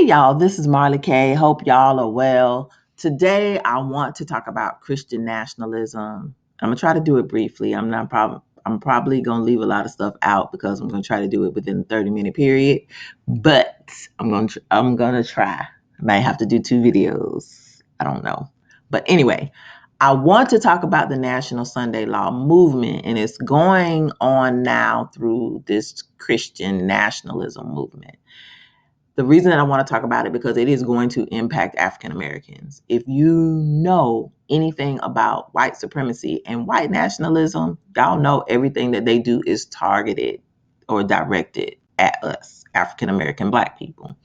Hey y'all, this is Marley K. Hope y'all are well. Today I want to talk about Christian nationalism. I'm gonna try to do it briefly. I'm probably gonna leave a lot of stuff out because I'm gonna try to do it within a 30-minute period. But I'm gonna try. I might have to do 2 videos. I don't know. But anyway, I want to talk about the National Sunday Law movement, and it's going on now through this Christian nationalism movement. The reason that I want to talk about it because it is going to impact African Americans. If you know anything about white supremacy and white nationalism, y'all know everything that they do is targeted or directed at us, African American Black people.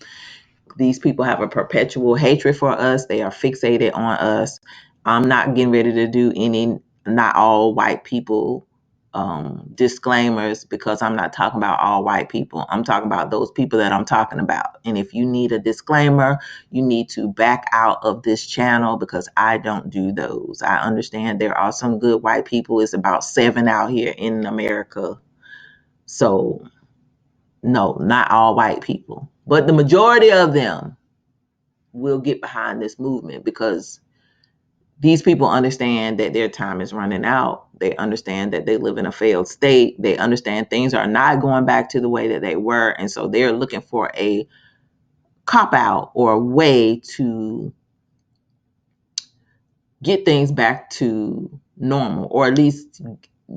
These people have a perpetual hatred for us. They are fixated on us. I'm not getting ready to do any, not all white people disclaimers because I'm not talking about all white people. I'm talking about those people that I'm talking about. And if you need a disclaimer, you need to back out of this channel because I don't do those. I understand there are some good white people. It's about 7 out here in America. So no, not all white people, but the majority of them will get behind this movement because these people understand that their time is running out. They understand that they live in a failed state. They understand things are not going back to the way that they were. And so they're looking for a cop out or a way to get things back to normal or at least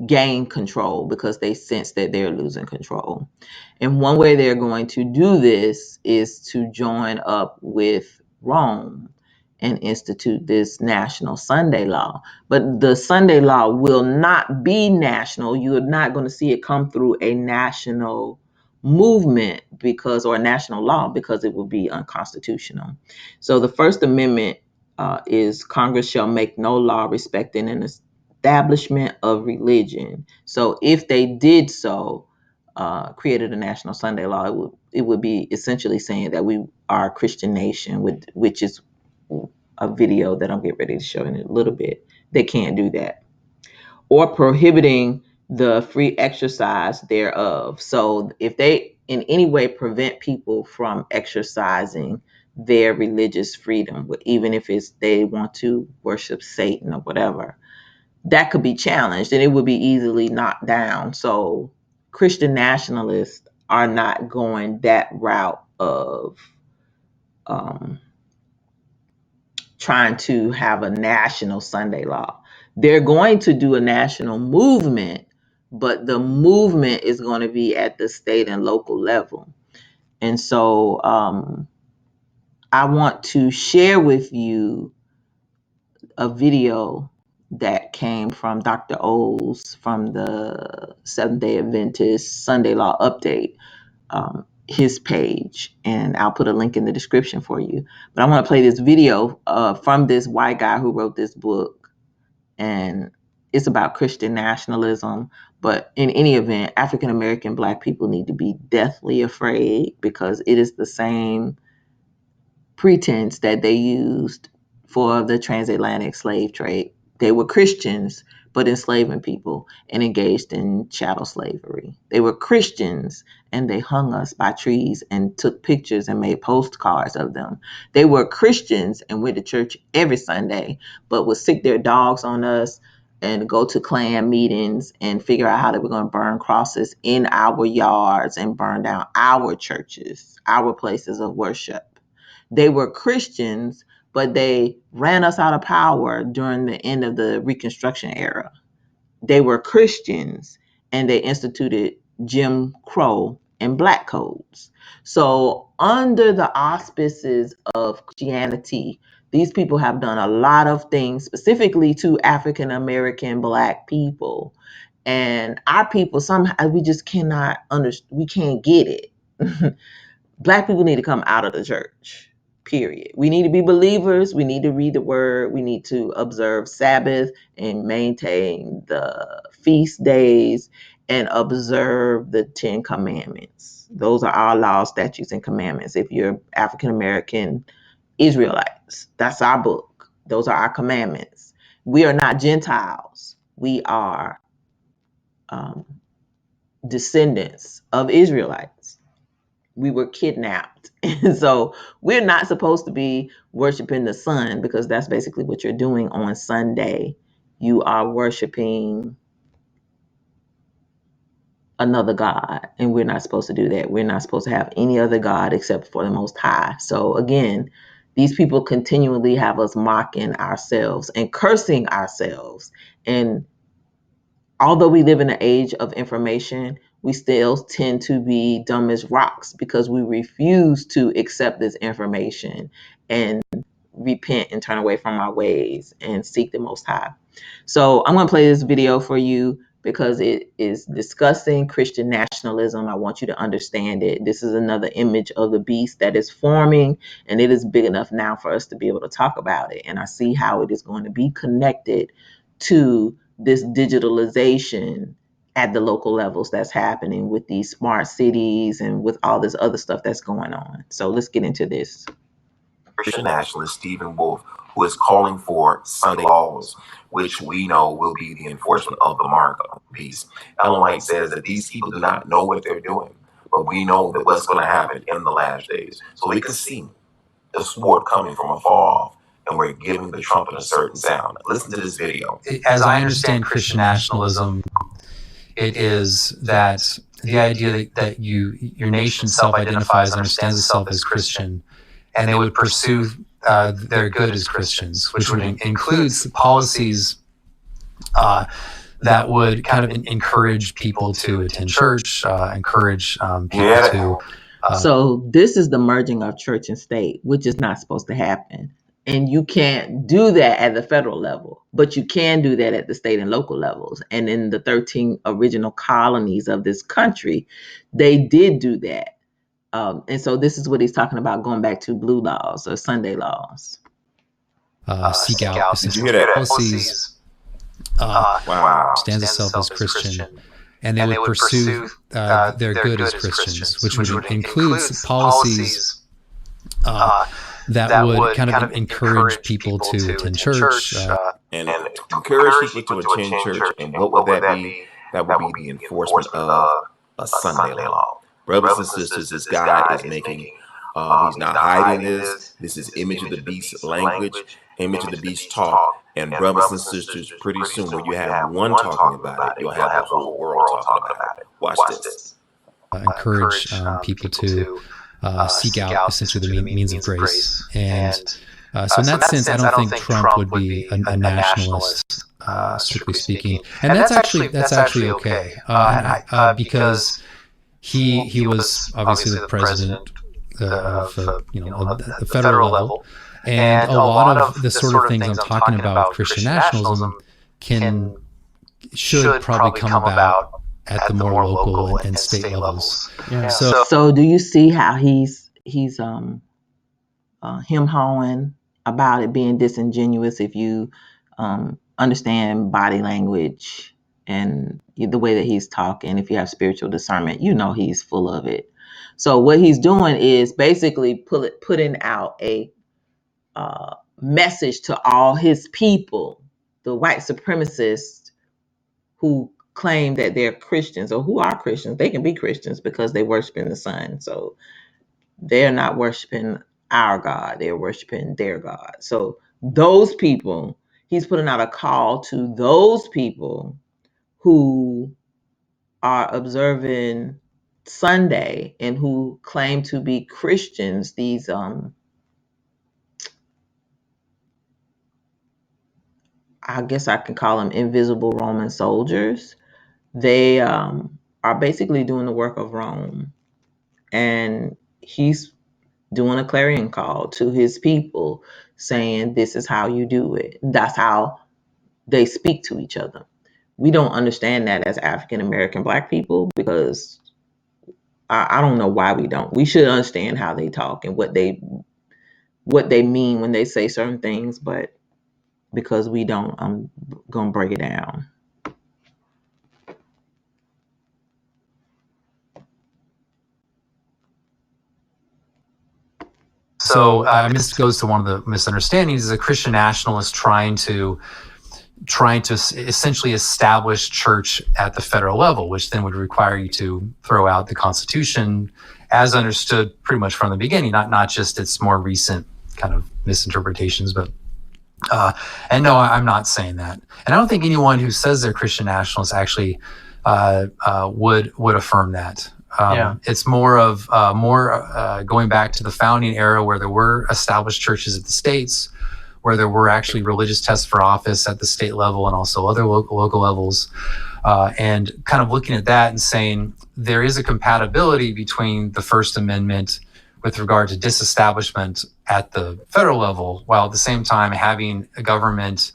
gain control because they sense that they're losing control. And one way they're going to do this is to join up with Rome and institute this national Sunday law. But the Sunday law will not be national. You're not going to see it come through a national movement because, or a national law, because it will be unconstitutional. So the First Amendment is Congress shall make no law respecting an establishment of religion. So if they did so, created a national Sunday law, it would be essentially saying that we are a Christian nation, which is a video that I'm getting ready to show in a little bit. They can't do that. Or prohibiting the free exercise thereof. So if they in any way prevent people from exercising their religious freedom, even if it's they want to worship Satan or whatever, that could be challenged and it would be easily knocked down. So Christian nationalists are not going that route of trying to have a national Sunday law. They're going to do a national movement, but the movement is going to be at the state and local level. And so I want to share with you a video that came from Dr. O's from the Seventh-day Adventist Sunday Law Update, his page, and I'll put a link in the description for you. But I want to play this video from this white guy who wrote this book, and it's about Christian nationalism. But in any event, African American Black people need to be deathly afraid because it is the same pretense that they used for the transatlantic slave trade. They were Christians, but enslaving people and engaged in chattel slavery. They were Christians and they hung us by trees and took pictures and made postcards of them. They were Christians and went to church every Sunday, but would sick their dogs on us and go to Klan meetings and figure out how they were going to burn crosses in our yards and burn down our churches, our places of worship. They were Christians, but they ran us out of power during the end of the Reconstruction era. They were Christians and they instituted Jim Crow and Black codes. So, under the auspices of Christianity, these people have done a lot of things specifically to African American Black people. And our people, somehow, we just cannot understand, we can't get it. Black people need to come out of the church, period. We need to be believers. We need to read the word. We need to observe Sabbath and maintain the feast days and observe the 10 commandments. Those are our laws, statutes, and commandments. If you're African American Israelites, that's our book. Those are our commandments. We are not Gentiles. We are descendants of Israelites. We were kidnapped. And so we're not supposed to be worshiping the sun, because that's basically what you're doing on Sunday. You are worshiping another God, and we're not supposed to do that. We're not supposed to have any other God except for the Most High. So again, these people continually have us mocking ourselves and cursing ourselves. And although we live in an age of information, we still tend to be dumb as rocks, because we refuse to accept this information and repent and turn away from our ways and seek the Most High. So I'm going to play this video for you because it is discussing Christian nationalism. I want you to understand it. This is another image of the beast that is forming, and it is big enough now for us to be able to talk about it. And I see how it is going to be connected to this digitalization at the local levels that's happening with these smart cities and with all this other stuff that's going on. So let's get into this. Christian nationalist Stephen Wolfe, who is calling for Sunday laws, which we know will be the enforcement of the mark of the beast. Ellen White says that these people do not know what they're doing, but we know that what's going to happen in the last days. So we can see the sword coming from afar off, and we're giving the trumpet a certain sound. Listen to this video. As I understand Christian nationalism, it is that the idea that your nation self-identifies, understands itself as Christian, and they would pursue their good as Christians, which would include policies that would kind of encourage people to attend church, encourage people to... So this is the merging of church and state, which is not supposed to happen. And you can't do that at the federal level, but you can do that at the state and local levels. And in the 13 original colonies of this country, they did do that. And so this is what he's talking about, going back to blue laws or Sunday laws. Seek out essential policies, stands itself as Christian, and they would pursue their good as Christians, which would include policies that would kind of encourage people to attend church. And encourage people to attend church. And what would that be? That would be the enforcement of a Sunday law. Brothers and sisters, this guy is making, he's not hiding this. This is image of the beast language, image of the beast talk. And brothers and sisters, pretty soon when you have one talking about it, you'll have the whole world talking about it. Watch this. Encourage people to seek out essentially the means of grace. And so in that sense, I don't think Trump would be a nationalist, strictly speaking. And that's actually okay, because he was obviously the president of the federal level, and a lot of the sort of things I'm talking about with Christian nationalism should probably come about at the more local and state levels. Yeah. So do you see how he's him-hawing about it being disingenuous? If you understand body language and the way that he's talking, if you have spiritual discernment, you know he's full of it. So what he's doing is basically putting out a message to all his people, the white supremacists who claim that they're Christians, or who are Christians. They can be Christians because they worship in the sun. So they're not worshiping our God, they're worshiping their God. So those people, he's putting out a call to those people who are observing Sunday and who claim to be Christians. These I guess I can call them invisible Roman soldiers. They are basically doing the work of Rome, and he's doing a clarion call to his people, saying this is how you do it. That's how they speak to each other. We don't understand that as African American Black people, because I don't know why we don't. We should understand how they talk and what they mean when they say certain things, but because we don't, I'm gonna break it down. So this goes to one of the misunderstandings: is a Christian nationalist trying to trying to essentially establish church at the federal level, which then would require you to throw out the Constitution as understood pretty much from the beginning, not just its more recent kind of misinterpretations, but and no, I'm not saying that. And I don't think anyone who says they're Christian nationalists actually would affirm that. It's more of going back to the founding era where there were established churches at the states, where there were actually religious tests for office at the state level and also other local levels, and kind of looking at that and saying there is a compatibility between the First Amendment with regard to disestablishment at the federal level, while at the same time having a government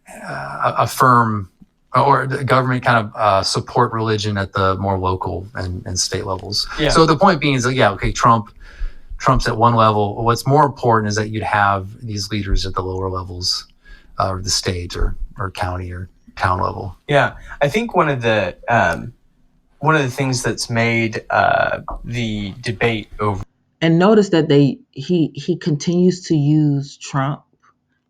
affirm, or the government kind of support religion at the more local and state levels. Yeah. So the point being is that, okay, Trump's at one level. What's more important is that you'd have these leaders at the lower levels, or the state or county or town level. Yeah, I think one of the things that's made the debate over. And notice that he continues to use Trump,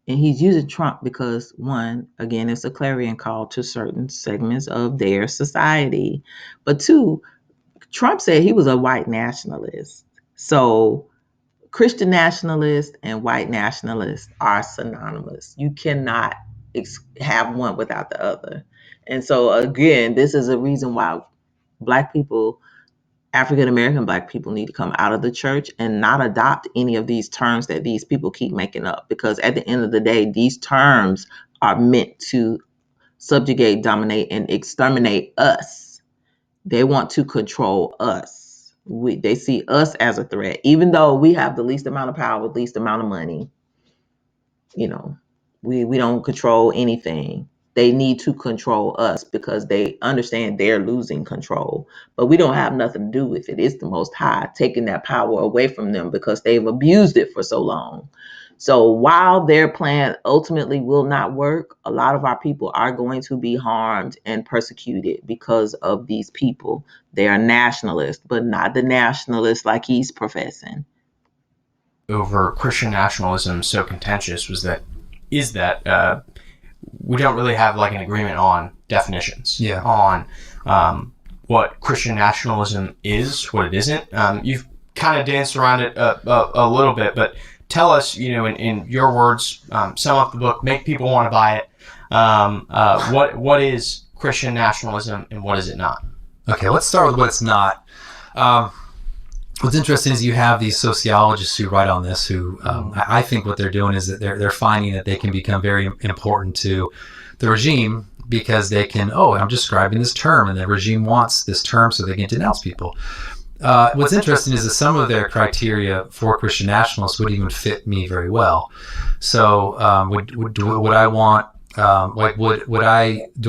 and he's using Trump because, one, again, it's a clarion call to certain segments of their society, but two, Trump said he was a white nationalist. So Christian nationalists and white nationalists are synonymous. You cannot have one without the other. And so again, this is a reason why Black people, African-American Black people, need to come out of the church and not adopt any of these terms that these people keep making up. Because at the end of the day, these terms are meant to subjugate, dominate, and exterminate us. They want to control us. They see us as a threat, even though we have the least amount of power, least amount of money. We don't control anything. They need to control us because they understand they're losing control. But we don't have nothing to do with it. It's the Most High taking that power away from them because they've abused it for so long. So while their plan ultimately will not work, a lot of our people are going to be harmed and persecuted because of these people. They are nationalists, but not the nationalists like he's professing. Over Christian nationalism so contentious is that we don't really have like an agreement on definitions. Yeah. On what Christian nationalism is, what it isn't. You've kind of danced around it a little bit, but tell us, in your words, sum up the book, make people want to buy it. What is Christian nationalism and what is it not? Okay, let's start with what it's not. What's interesting is you have these sociologists who write on this who I think what they're doing is that they're finding that they can become very important to the regime because they can, I'm describing this term and the regime wants this term so they can denounce people. What's interesting is that some of their criteria for Christian nationalists would even fit me very well. So would I want, do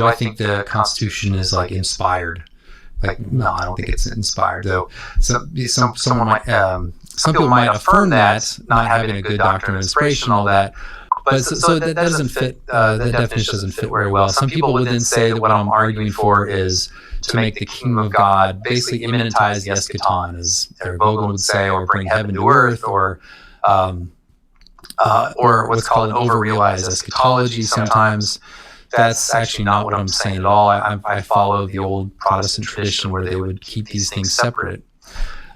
I think the Constitution is like inspired? Like, no, I don't think it's inspired, though. Some people might affirm that, not having a good doctrine of inspiration and all that. But so that doesn't fit. That definition doesn't fit very well. Some people would then say that what I'm arguing for is to make the kingdom of God basically immanentize the eschaton, as Eric Vogel would say, or bring heaven to earth, or what's called an overrealized eschatology sometimes. That's actually not what I'm saying at all. I follow the old Protestant tradition where they would keep these things separate.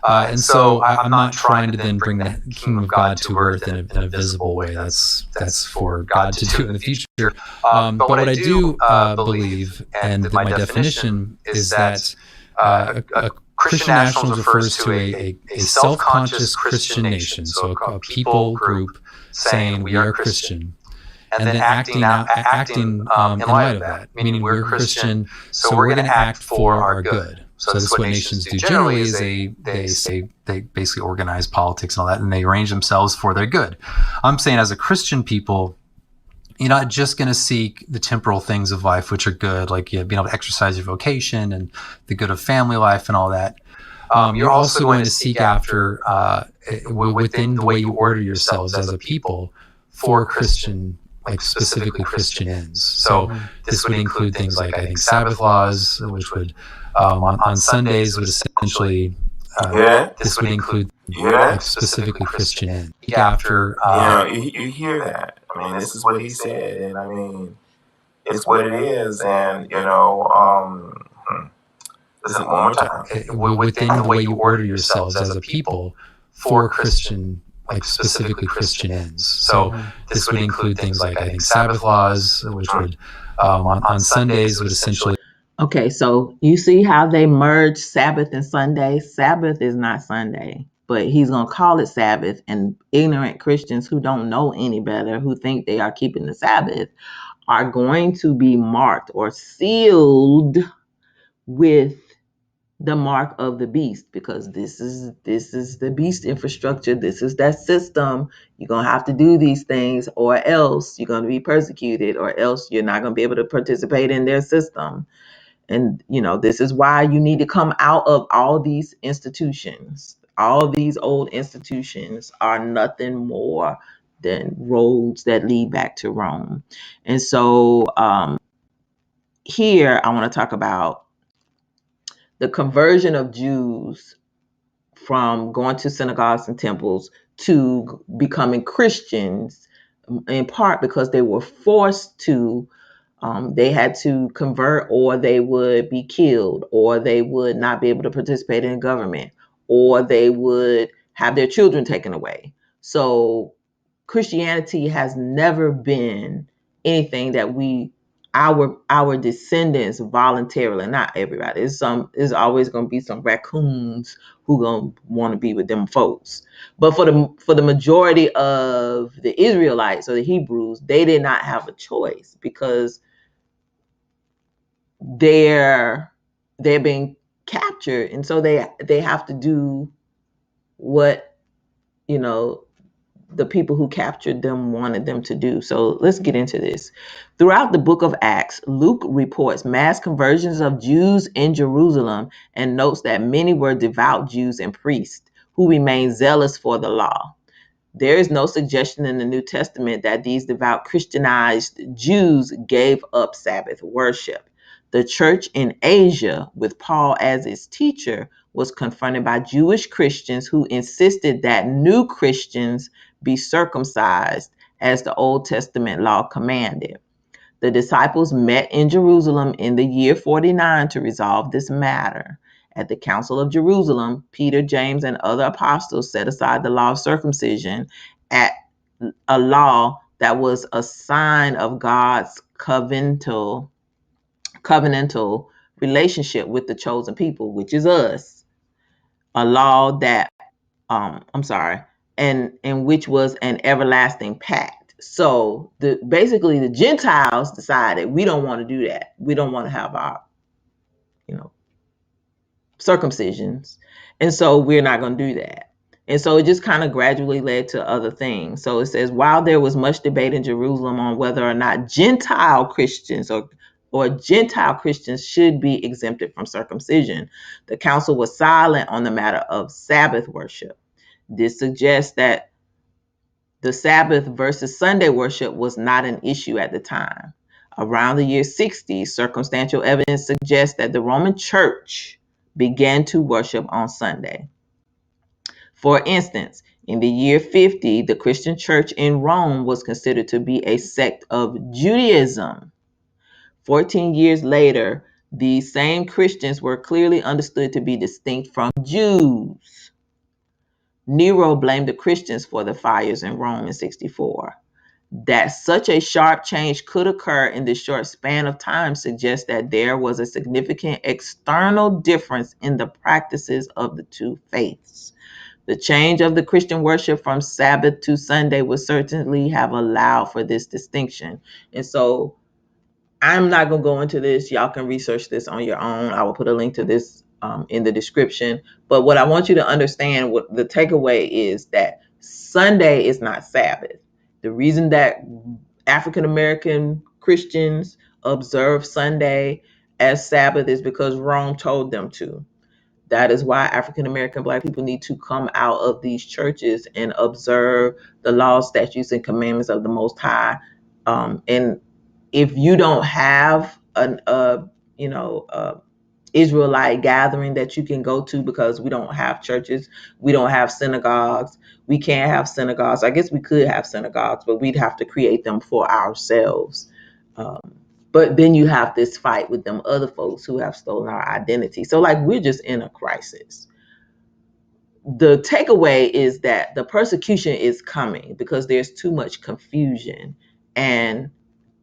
And so I'm not trying to then bring the kingdom of God to earth in a visible way. That's for God to do in the future. But what I do believe, and my definition, is that a Christian nationalism refers to a self-conscious Christian nation, so a people group saying we are Christian, and then acting in light of that, meaning we're Christian, so we're going to act for our good. So this is what nations do generally: is they basically organize politics and all that, and they arrange themselves for their good. I'm saying, as a Christian people, you're not just going to seek the temporal things of life, which are good, like being able to exercise your vocation and the good of family life and all that. You're also going to seek after, within the way you order yourselves as a people, for Christian, like specifically Christian ends. So this would include things like, I think, Sabbath laws, which would on Sundays would essentially this would include like specifically Christian ends. After you hear that? I mean, this is what he said, and I mean, it's what it is. And listen one more time. Within the way you order yourselves as a people for Christian, like specifically Christian ends. So this would include things like, I think, Sabbath laws, which would on Sundays would essentially. Okay, so you see how they merge Sabbath and Sunday? Sabbath is not Sunday, but he's going to call it Sabbath, and ignorant Christians who don't know any better, who think they are keeping the Sabbath, are going to be marked or sealed with the mark of the beast, because this is the beast infrastructure. This is that system. You're going to have to do these things, or else you're going to be persecuted, or else you're not going to be able to participate in their system. And this is why you need to come out of all these institutions. All these old institutions are nothing more than roads that lead back to Rome. And so here I want to talk about the conversion of Jews from going to synagogues and temples to becoming Christians, in part because they were forced to. They had to convert, or they would be killed, or they would not be able to participate in government, or they would have their children taken away. So Christianity has never been anything that our descendants voluntarily, not everybody. There's always going to be some raccoons who gonna want to be with them folks. But for the majority of the Israelites or the Hebrews, they did not have a choice, because they're being captured, and so they have to do what the people who captured them wanted them to do. So let's get into this. Throughout the book of Acts, Luke reports mass conversions of Jews in Jerusalem and notes that many were devout Jews and priests who remained zealous for the law. There is no suggestion in the New Testament that these devout Christianized Jews gave up Sabbath worship. The church in Asia, with Paul as its teacher, was confronted by Jewish Christians who insisted that new Christians be circumcised as the Old Testament law commanded. The disciples met in Jerusalem in the year 49 to resolve this matter. At the Council of Jerusalem, Peter, James, and other apostles set aside the law of circumcision, at a law that was a sign of God's covenantal relationship with the chosen people, which is us. A law that and which was an everlasting pact. So basically the Gentiles decided, we don't want to do that. We don't want to have our circumcisions, and so we're not going to do that. And so it just kind of gradually led to other things. So it says, while there was much debate in Jerusalem on whether or not Gentile Christians or Gentile Christians should be exempted from circumcision, the council was silent on the matter of Sabbath worship. This suggests that the Sabbath versus Sunday worship was not an issue at the time. Around the year 60, circumstantial evidence suggests that the Roman Church began to worship on Sunday. For instance, in the year 50, the Christian church in Rome was considered to be a sect of Judaism. 14 years later, these same Christians were clearly understood to be distinct from Jews. Nero blamed the Christians for the fires in Rome in 64. That such a sharp change could occur in this short span of time suggests that there was a significant external difference in the practices of the two faiths. The change of the Christian worship from Sabbath to Sunday would certainly have allowed for this distinction. And so I'm not going to go into this. Y'all can research this on your own. I will put a link to this in the description. But what I want you to understand, what the takeaway is, that Sunday is not Sabbath. The reason that African American Christians observe Sunday as Sabbath is because Rome told them to. That is why African American Black people need to come out of these churches and observe the laws, statutes, and commandments of the Most High. And if you don't have Israelite gathering that you can go to, because we don't have churches, we don't have synagogues. We can't have synagogues. I guess we could have synagogues, but we'd have to create them for ourselves. Um, but then you have this fight with them other folks who have stolen our identity. So like we're just in a crisis. The takeaway is that the persecution is coming because there's too much confusion, and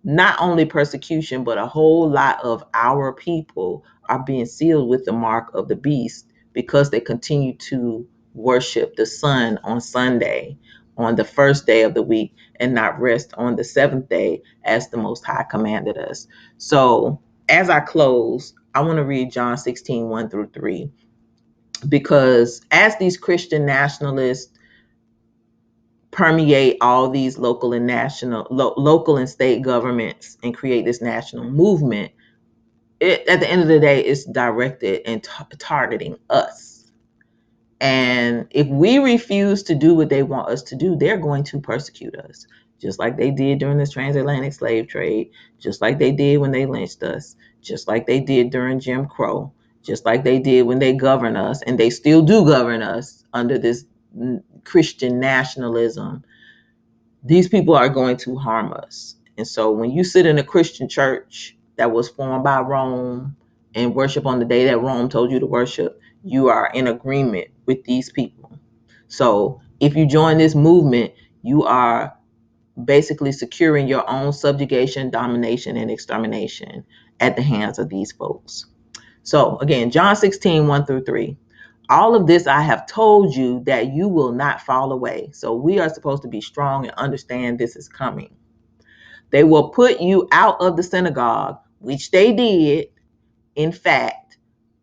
not only persecution, but a whole lot of our people are being sealed with the mark of the beast because they continue to worship the sun on Sunday, on the first day of the week, and not rest on the seventh day as the Most High commanded us. So as I close, I want to read John 16, 1 through 3, because as these Christian nationalists permeate all these local and local and state governments and create this national movement, at the end of the day, it's directed and targeting us. And if we refuse to do what they want us to do, they're going to persecute us, just like they did during the transatlantic slave trade, just like they did when they lynched us, just like they did during Jim Crow, just like they did when they govern us, and they still do govern us under this Christian nationalism. These people are going to harm us. And so when you sit in a Christian church that was formed by Rome and worship on the day that Rome told you to worship, you are in agreement with these people. So if you join this movement, you are basically securing your own subjugation, domination, and extermination at the hands of these folks. So again, John 16, 1 through 3. All of this I have told you that you will not fall away. So we are supposed to be strong and understand this is coming. They will put you out of the synagogue, which they did. In fact,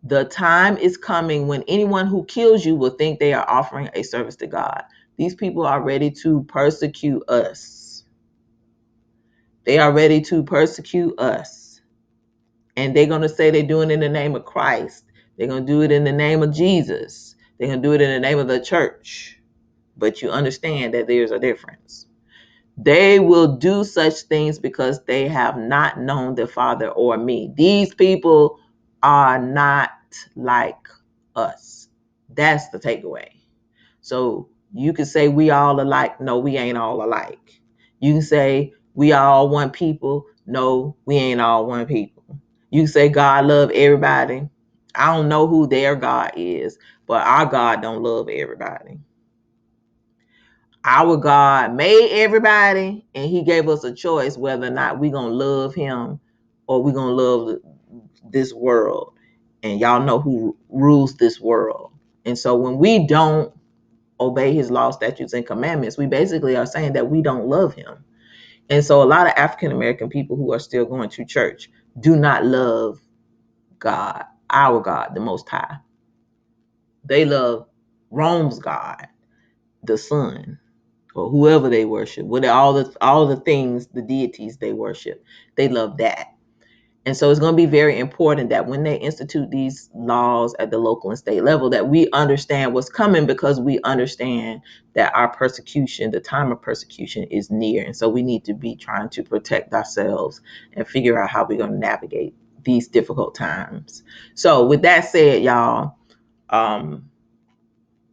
the time is coming when anyone who kills you will think they are offering a service to God. These people are ready to persecute us. They are ready to persecute us. And they're going to say they're doing it in the name of Christ. They're going to do it in the name of Jesus. They're going to do it in the name of the church. But you understand that there's a difference. They will do such things because they have not known the Father or me. These people are not like us. That's the takeaway. So you can say we all alike. No, we ain't all alike. You can say we all one people. No, we ain't all one people. You can say God love everybody. I don't know who their God is, but our God don't love everybody. Our God made everybody, and he gave us a choice whether or not we're going to love him or we're going to love this world. And y'all know who rules this world. And so when we don't obey his law, statutes, and commandments, we basically are saying that we don't love him. And so a lot of African American people who are still going to church do not love God, our God, the Most High. They love Rome's God, the sun, or whoever they worship, with all the things, the deities they worship. They love that. And so it's going to be very important that when they institute these laws at the local and state level, that we understand what's coming, because we understand that our persecution, the time of persecution, is near. And so we need to be trying to protect ourselves and figure out how we're going to navigate these difficult times. So with that said, y'all,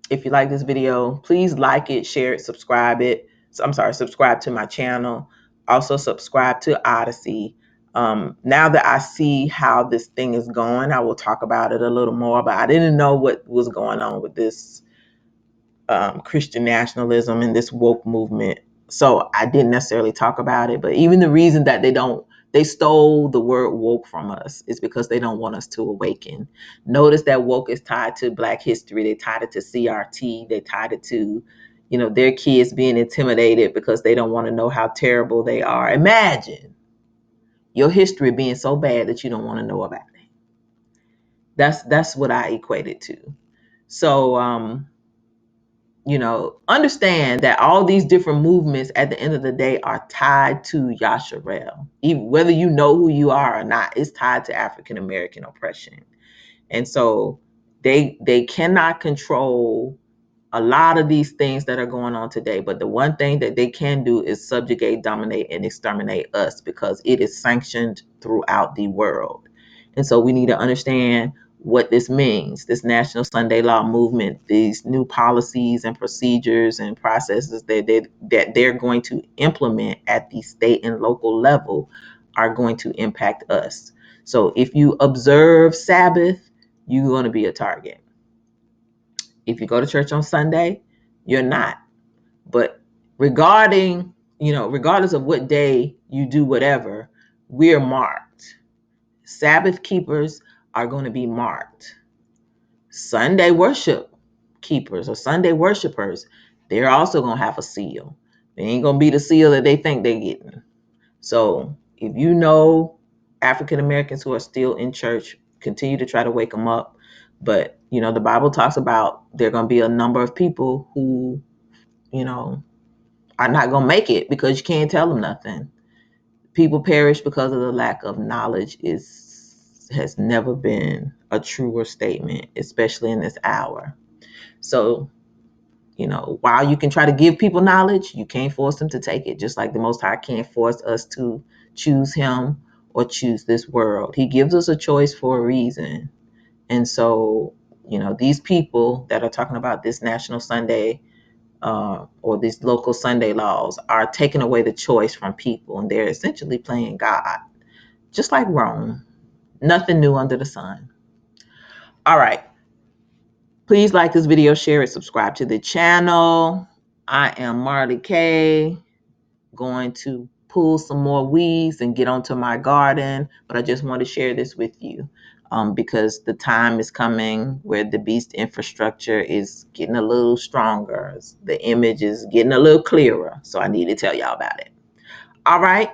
if you like this video, please like it, share it, subscribe it. Subscribe to my channel. Also subscribe to Odyssey. Now that I see how this thing is going, I will talk about it a little more, but I didn't know what was going on with this Christian nationalism and this woke movement. So I didn't necessarily talk about it, but even the reason that they stole the word woke from us is because they don't want us to awaken. Notice that woke is tied to Black history. They tied it to CRT. They tied it to, their kids being intimidated because they don't want to know how terrible they are. Imagine your history being so bad that you don't want to know about it. That's what I equate it to. So, understand that all these different movements at the end of the day are tied to Yasharel. Even whether you know who you are or not, it's tied to African American oppression. And so they cannot control a lot of these things that are going on today. But the one thing that they can do is subjugate, dominate, and exterminate us, because it is sanctioned throughout the world. And so we need to understand what this means, this National Sunday Law movement, these new policies and procedures and processes that they're going to implement at the state and local level are going to impact us. So if you observe Sabbath, you're going to be a target. If you go to church on Sunday, you're not. But regardless of what day you do whatever, we're marked. Sabbath keepers are going to be marked. Sunday worship keepers or Sunday worshipers, they're also going to have a seal. They ain't going to be the seal that they think they're getting. So if you know African Americans who are still in church, continue to try to wake them up. But, the Bible talks about there are going to be a number of people who, are not going to make it because you can't tell them nothing. People perish because of the lack of knowledge has never been a truer statement, especially in this hour. So, while you can try to give people knowledge, you can't force them to take it. Just like the Most High can't force us to choose him or choose this world. He gives us a choice for a reason. And so, these people that are talking about this National Sunday or these local Sunday laws are taking away the choice from people. And they're essentially playing God, just like Rome. Nothing new under the sun. All right. Please like this video, share it, subscribe to the channel. I am Marley K, going to pull some more weeds and get onto my garden, but I just want to share this with you because the time is coming where the beast infrastructure is getting a little stronger. The image is getting a little clearer, so I need to tell y'all about it. All right.